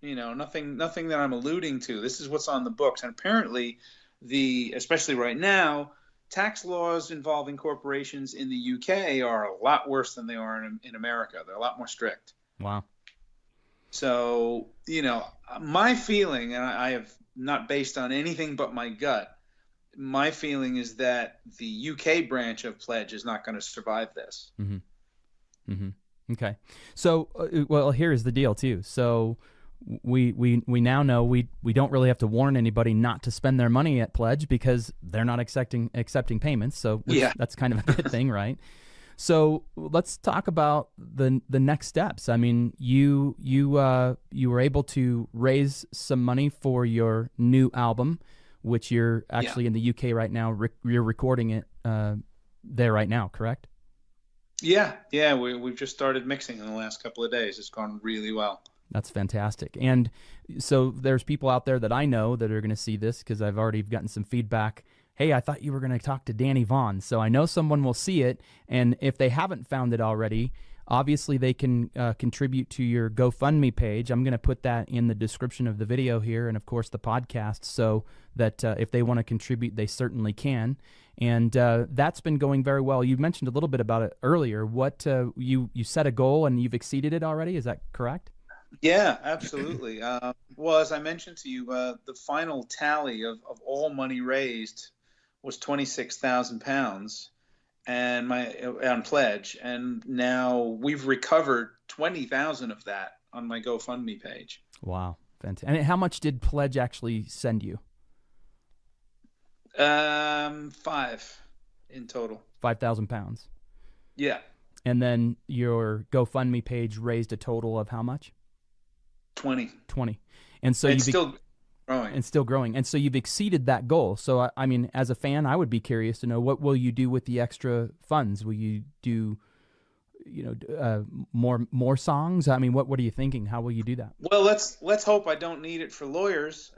Nothing that I'm alluding to. This is what's on the books. And apparently especially right now, tax laws involving corporations in the UK are a lot worse than they are in America. They're a lot more strict. Wow. So, my feeling, and I have not based on anything but my gut, my feeling is that the UK branch of Pledge is not going to survive this. Mm-hmm. Mm-hmm. Okay. So, well, here's the deal too. So we now know we don't really have to warn anybody not to spend their money at Pledge because they're not accepting payments. So that's kind of a good thing, right? So let's talk about the next steps. I mean, you were able to raise some money for your new album, which you're actually in the UK right now. You're recording it there right now, correct? Yeah. We've just started mixing in the last couple of days. It's gone really well. That's fantastic. And so there's people out there that I know that are going to see this because I've already gotten some feedback. Hey, I thought you were going to talk to Danny Vaughn. So I know someone will see it. And if they haven't found it already, obviously they can contribute to your GoFundMe page. I'm going to put that in the description of the video here and, of course, the podcast, so that if they want to contribute, they certainly can. And that's been going very well. You mentioned a little bit about it earlier. What you set a goal and you've exceeded it already. Is that correct? Yeah, absolutely. Well, as I mentioned to you, the final tally of all money raised was £26,000 and on pledge, and now we've recovered 20,000 of that on my GoFundMe page. Wow, fantastic! And how much did pledge actually send you? 5 in total. £5,000. Yeah. And then your GoFundMe page raised a total of how much? 20. And so it's still growing. And still growing. And so you've exceeded that goal. So, I mean, as a fan, I would be curious to know, what will you do with the extra funds? Will you do, more songs? I mean, what are you thinking? How will you do that? Well, let's hope I don't need it for lawyers.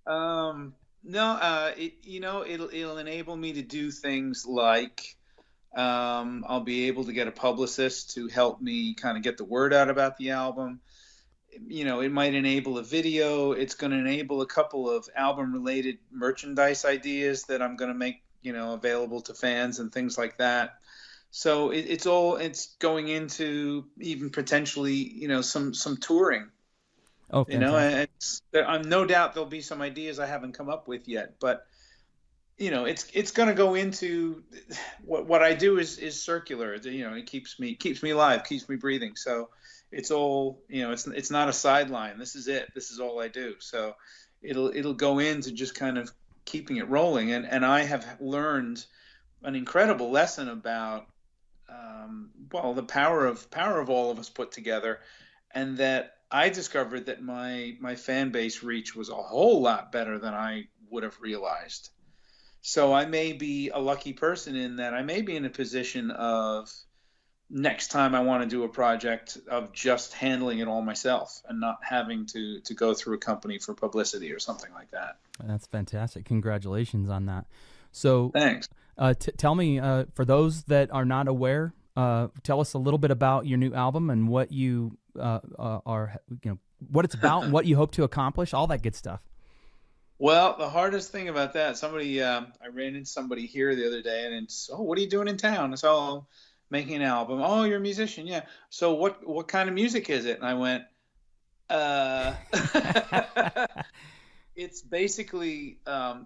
No, it'll enable me to do things like I'll be able to get a publicist to help me kind of get the word out about the album. It might enable a video. It's going to enable a couple of album-related merchandise ideas that I'm going to make, available to fans and things like that. So it's going into even potentially, some touring. Oh, fantastic. I'm no doubt there'll be some ideas I haven't come up with yet, but it's going to go into what I do is circular. It keeps me alive, keeps me breathing. So it's all, it's not a sideline. This is it. This is all I do. So it'll go into just kind of keeping it rolling. And I have learned an incredible lesson about, the power of all of us put together, and that I discovered that my fan base reach was a whole lot better than I would have realized. So I may be a lucky person in that I may be in a position of, next time I want to do a project, of just handling it all myself and not having to go through a company for publicity or something like that. That's fantastic. Congratulations on that. So thanks. Tell me, for those that are not aware, tell us a little bit about your new album and what you what it's about and what you hope to accomplish, all that good stuff. Well, the hardest thing about that, I ran into somebody here the other day, and it's, what are you doing in town? It's all making an album. Oh, you're a musician, yeah. So what kind of music is it? And I went, it's basically,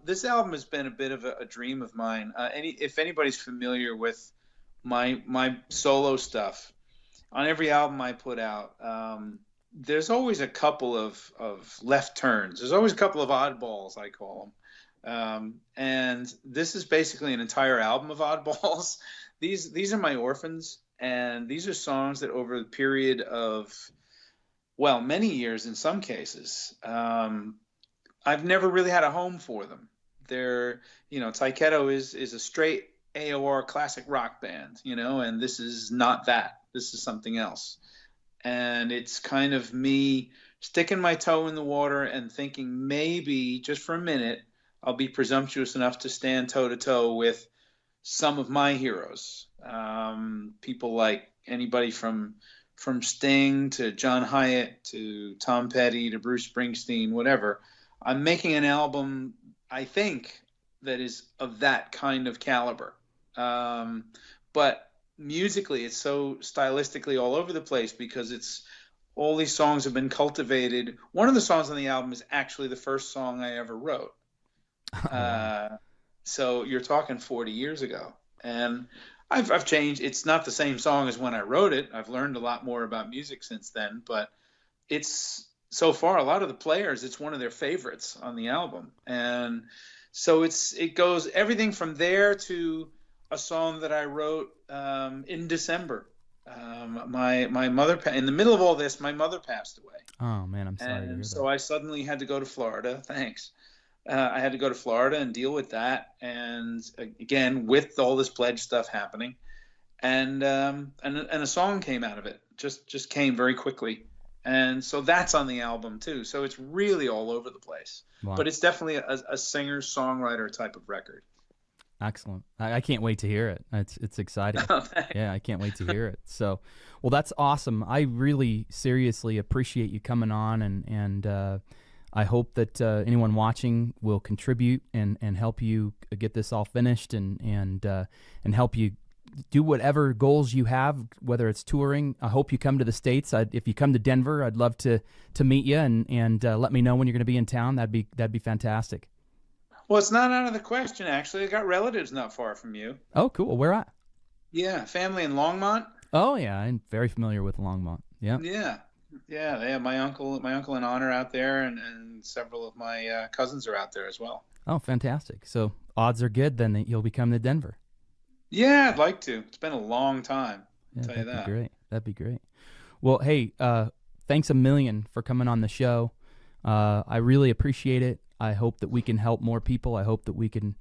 this album has been a bit of a dream of mine. If anybody's familiar with my solo stuff, on every album I put out, there's always a couple of left turns. There's always a couple of oddballs, I call them. And this is basically an entire album of oddballs. These are my orphans, and these are songs that over the period of, many years in some cases, I've never really had a home for them. They're, Taiketo is a straight AOR classic rock band, and this is not that. This is something else. And it's kind of me sticking my toe in the water and thinking, maybe just for a minute, I'll be presumptuous enough to stand toe to toe with some of my heroes. People like anybody from Sting to John Hyatt to Tom Petty to Bruce Springsteen, whatever. I'm making an album, I think, that is of that kind of caliber. But musically, it's so stylistically all over the place because it's all these songs have been cultivated. One of the songs on the album is actually the first song I ever wrote. So you're talking 40 years ago, and I've changed. It's not the same song as when I wrote it. I've learned a lot more about music since then, but it's so far, a lot of the players, it's one of their favorites on the album. And so it goes everything from there to a song that I wrote in December. My mother, in the middle of all this, my mother passed away. Oh man, I'm sorry to hear And that. so I suddenly had to go to Florida. Thanks. I had to go to Florida and deal with that. And again, with all this pledge stuff happening, and a song came out of it. Just came very quickly. And so that's on the album too. So it's really all over the place. Wow. But it's definitely a singer-songwriter type of record. Excellent. I can't wait to hear it. It's exciting. Oh, thanks. Yeah, I can't wait to hear it. So, well, that's awesome. I really seriously appreciate you coming on, and I hope that anyone watching will contribute and help you get this all finished and help you do whatever goals you have, whether it's touring. I hope you come to the States. If you come to Denver, I'd love to meet you and let me know when you're going to be in town. That'd be fantastic. Well, it's not out of the question, actually. I got relatives not far from you. Oh, cool. Where at? Yeah, family in Longmont. Oh, yeah. I'm very familiar with Longmont. Yeah. Yeah. My uncle and aunt are out there, and several of my cousins are out there as well. Oh, fantastic. So odds are good then that you'll be coming to Denver. Yeah, I'd like to. It's been a long time. I'll tell you that. That'd be great. That'd be great. Well, hey, thanks a million for coming on the show. I really appreciate it. I hope that we can help more people. I hope that we can,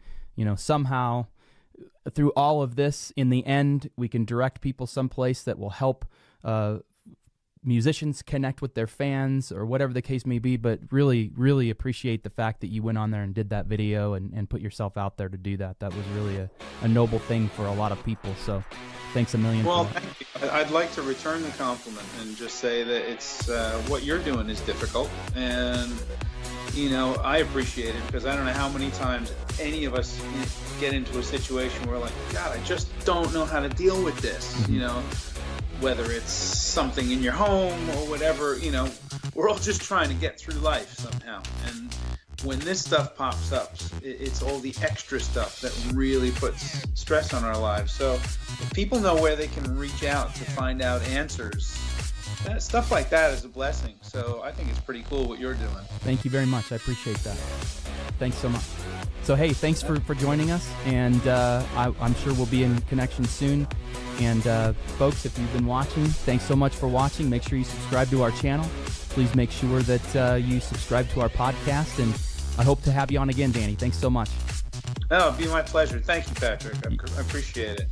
somehow through all of this, in the end, we can direct people someplace that will help musicians connect with their fans or whatever the case may be. But really, really appreciate the fact that you went on there and did that video and put yourself out there to do that. That was really a noble thing for a lot of people. So thanks a million. Well, for that. thank you. I'd like to return the compliment and just say that it's what you're doing is difficult. And I appreciate it because I don't know how many times any of us get into a situation where like, God, I just don't know how to deal with this, whether it's something in your home or whatever, we're all just trying to get through life somehow. And when this stuff pops up, it's all the extra stuff that really puts stress on our lives. So if people know where they can reach out to find out answers, stuff like that is a blessing. So I think it's pretty cool what you're doing. Thank you very much. I appreciate that. Thanks so much. So, hey, thanks for joining us, and I'm sure we'll be in connection soon. And folks, if you've been watching, thanks so much for watching. Make sure you subscribe to our channel. Please make sure that you subscribe to our podcast, and I hope to have you on again, Danny. Thanks so much. Oh, it'd be my pleasure. Thank you, Patrick. I appreciate it.